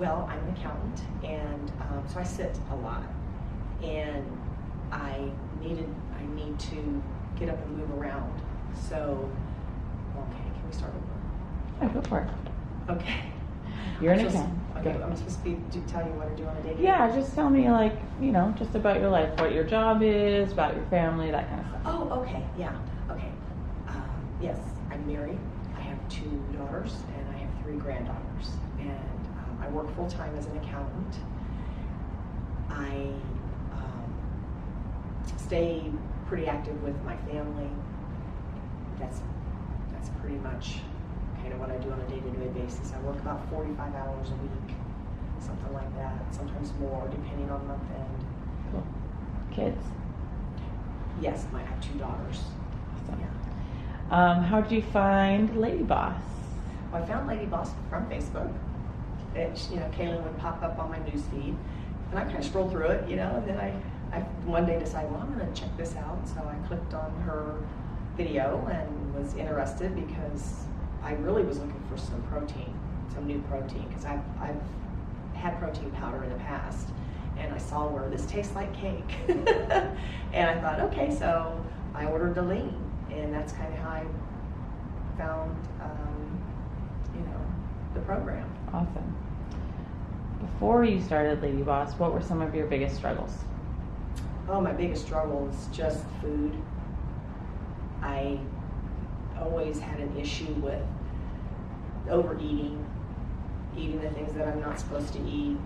Well, I'm an accountant, and so I sit a lot, and I need to get up and move around. So, okay, can we start over? Yeah, go for it. Okay. You're an accountant. Okay, I'm supposed to tell you what I do on a day-to-day. Yeah, just tell me, like, you know, just about your life, what your job is, about your family, that kind of stuff. Oh, okay, yeah, okay. Yes, I'm married. I have 2 daughters, and I have 3 granddaughters. And I work full-time as an accountant. I stay pretty active with my family. That's pretty much kind of what I do on a day-to-day basis. I work about 45 hours a week, something like that, sometimes more, depending on month end. Cool. Kids? Yes, I have 2 daughters. Awesome. Yeah. How did you find LadyBoss? Well, I found LadyBoss from Facebook. Kaelin would pop up on my news feed, and I kind of scrolled through it, and then I one day decided, well, I'm going to check this out. So I clicked on her video and was interested because I really was looking for some new protein, because I've had protein powder in the past, and I saw where this tastes like cake. And I thought, okay, so I ordered the lean, and that's kind of how I found the program. Awesome. Before you started LadyBoss, what were some of your biggest struggles? Oh, my biggest struggle is just food. I always had an issue with overeating, eating the things that I'm not supposed to eat,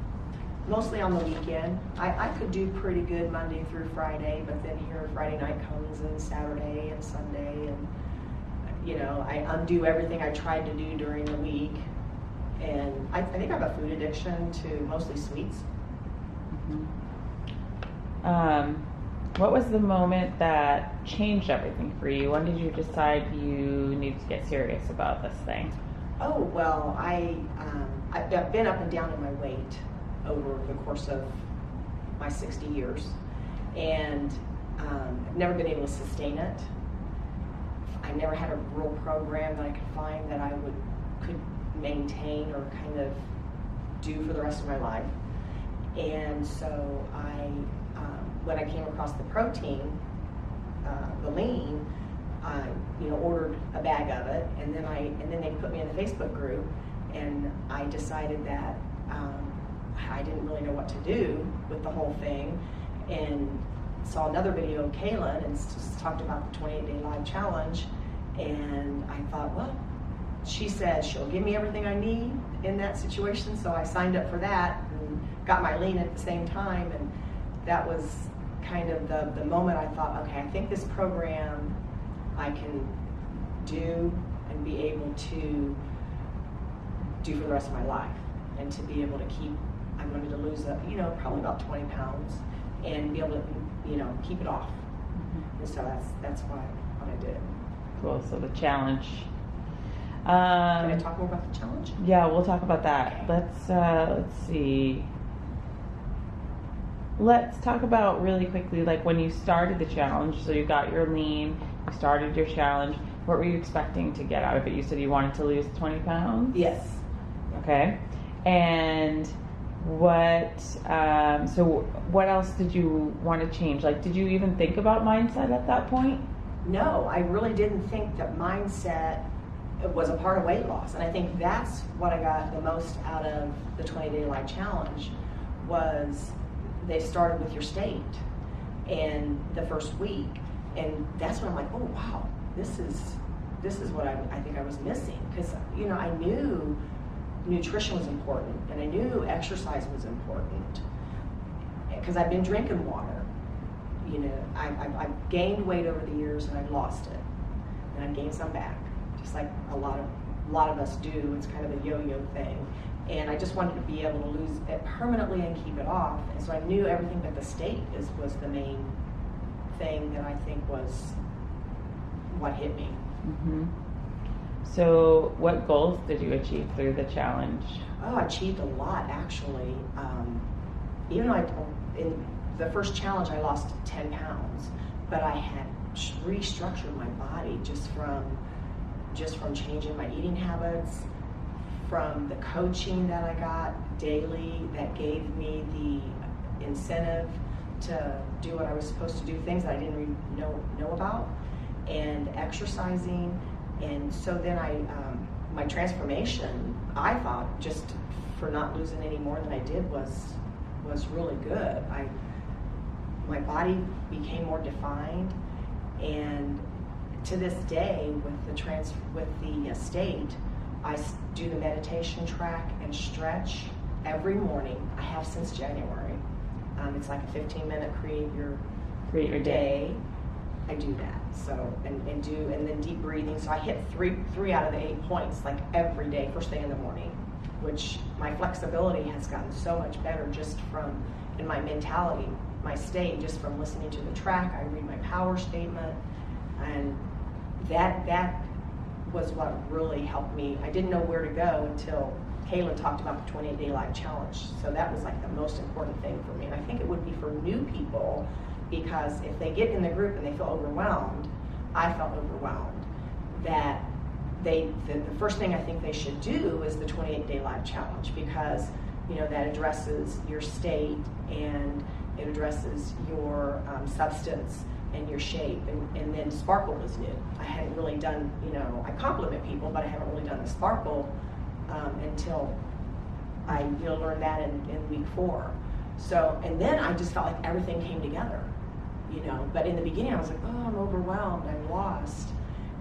mostly on the weekend. I could do pretty good Monday through Friday, but then here Friday night comes, and Saturday and Sunday, and I undo everything I tried to do during the week. And I think I have a food addiction to mostly sweets. Mm-hmm. What was the moment that changed everything for you? When did you decide you needed to get serious about this thing? Oh, well, I've been up and down in my weight over the course of my 60 years, and I've never been able to sustain it. I never had a real program that I could find that I could maintain or kind of do for the rest of my life. And so when I came across the protein, the lean, I ordered a bag of it, and then they put me in the Facebook group, and I decided that I didn't really know what to do with the whole thing, and saw another video of Kaelin and just talked about the 28-day live challenge, and I thought, well, she said she'll give me everything I need in that situation, so I signed up for that and got my lean at the same time, and that was kind of the moment I thought, okay, I think this program I can do and be able to do for the rest of my life, and to be able to I wanted to lose probably about 20 pounds and be able to keep it off. Mm-hmm. And so that's what I did. Cool. So the challenge. Can I talk more about the challenge? Yeah, we'll talk about that. Okay. Let's see. Let's talk about really quickly, like when you started the challenge. So you got your lean, you started your challenge. What were you expecting to get out of it? You said you wanted to lose 20 pounds? Yes. Okay. And so what else did you want to change? Like, did you even think about mindset at that point? No, I really didn't think that mindset was a part of weight loss. And I think that's what I got the most out of the 20-day live challenge, was they started with your state and the first week. And that's when I'm like, oh, wow, this is what I think I was missing. Because, I knew nutrition was important, and I knew exercise was important, because I've been drinking water. I've gained weight over the years, and I've lost it, and I've gained some back, just like a lot of us do. It's kind of a yo-yo thing, and I just wanted to be able to lose it permanently and keep it off. And so I knew everything but the state was the main thing that I think was what hit me. Mm-hmm. So what goals did you achieve through the challenge? Oh, I achieved a lot, actually. Even though in the first challenge I lost 10 pounds, but I had restructured my body just from changing my eating habits, from the coaching that I got daily that gave me the incentive to do what I was supposed to do, things that I didn't really know about, and exercising. And so then my transformation, I thought, just for not losing any more than I did was really good. My body became more defined, and to this day with the state, I do the meditation track and stretch every morning. I have since January. It's like a 15-minute create your day. I do that. So and then deep breathing. So I hit three out of the 8 points like every day, first thing in the morning, which my flexibility has gotten so much better just from, in my mentality, my state, just from listening to the track. I read my power statement, and that was what really helped me. I didn't know where to go until Kaelin talked about the 28-day life challenge. So that was like the most important thing for me. And I think it would be for new people, because if they get in the group and they feel overwhelmed, I felt overwhelmed, that the first thing I think they should do is the 28-day life challenge, because that addresses your state, and it addresses your substance and your shape, and then Sparkle was new. I hadn't really done, I compliment people, but I haven't really done the Sparkle until I learned that in week 4. So, and then I just felt like everything came together, but in the beginning I was like, oh, I'm overwhelmed, I'm lost.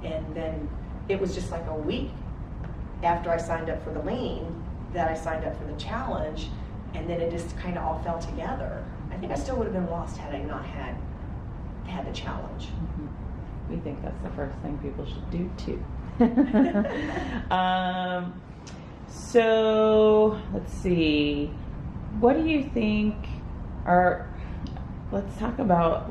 And then it was just like a week after I signed up for the lean that I signed up for the challenge, and then it just kind of all fell together. I think I still would have been lost had I not had the challenge. Mm-hmm. We think that's the first thing people should do too. So let's see. What do you think let's talk about,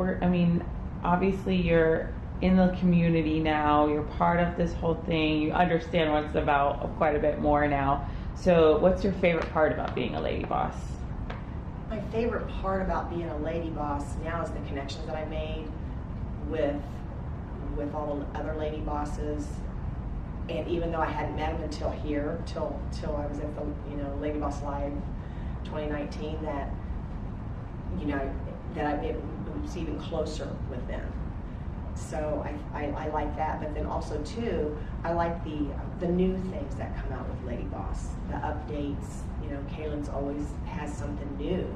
obviously you're in the community now, you're part of this whole thing, you understand what it's about quite a bit more now. So what's your favorite part about being a lady boss? My favorite part about being a lady boss now is the connections that I made with all the other lady bosses. And even though I hadn't met them until I was at the LadyBoss Live 2019, that I was even closer with them. So I like that, but then also too, I like the new things that come out with LadyBoss, the updates. Kaelin's always has something new,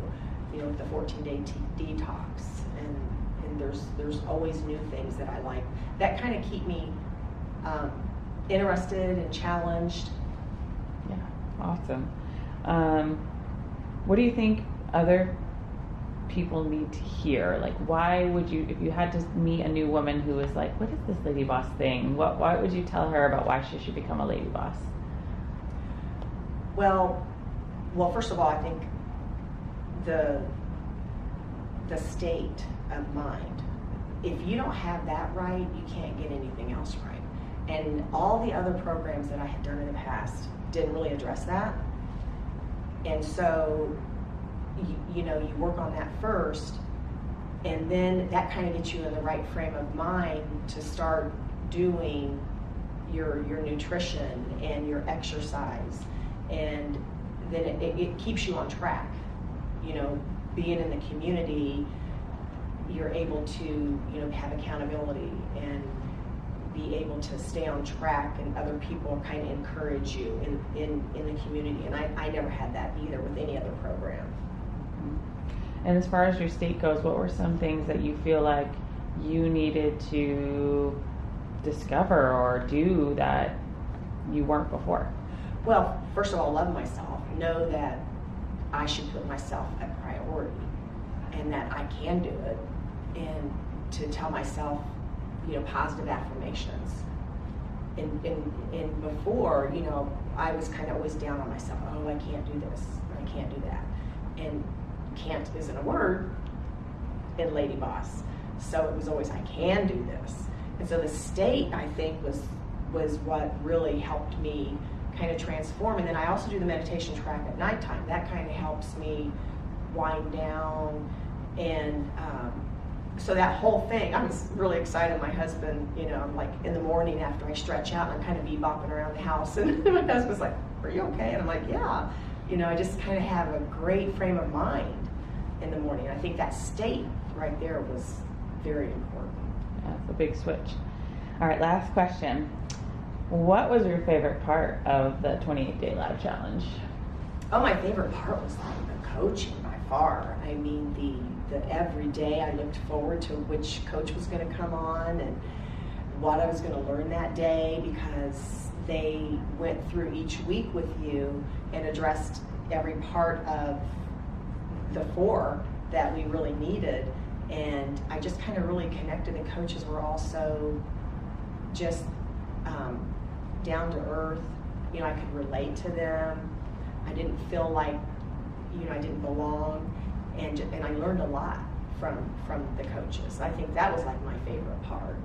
with the 14-day detox, and there's always new things that I like that kind of keep me interested and challenged. Yeah, awesome. What do you think other people need to hear? Like, why would you, if you had to meet a new woman who was like, what is this lady boss thing? Why would you tell her about why she should become a lady boss? Well, first of all, I think the state of mind. If you don't have that right, you can't get anything else right. And all the other programs that I had done in the past didn't really address that. And so, you work on that first, and then that kind of gets you in the right frame of mind to start doing your nutrition and your exercise, and then it keeps you on track. Being in the community, you're able to have accountability and be able to stay on track, and other people kind of encourage you in the community. And I never had that either with any other program. And as far as your state goes, what were some things that you feel like you needed to discover or do that you weren't before? Well, first of all, love myself. Know that I should put myself a priority, and that I can do it, and to tell myself, positive affirmations. And before, I was kind of always down on myself. Oh, I can't do this, or I can't do that. And can't isn't a word in LadyBoss. So it was always, I can do this. And so the state, I think, was what really helped me kind of transform. And then I also do the meditation track at nighttime. That kind of helps me wind down. And so that whole thing, I was really excited. My husband, I'm like in the morning after I stretch out, and I'm kind of bebopping around the house. And my husband's like, are you okay? And I'm like, yeah. You know, I just kind of have a great frame of mind in the morning. I think that state right there was very important. That's a big switch. All right, last question. What was your favorite part of the 28-day lab challenge? Oh, my favorite part was like the coaching by far. I mean, the every day I looked forward to which coach was going to come on and what I was going to learn that day, because they went through each week with you and addressed every part of the 4 that we really needed. And I just kind of really connected. The coaches were also just down to earth. You know, I could relate to them. I didn't feel like, you know, I didn't belong, and I learned a lot from the coaches. I think that was like my favorite part.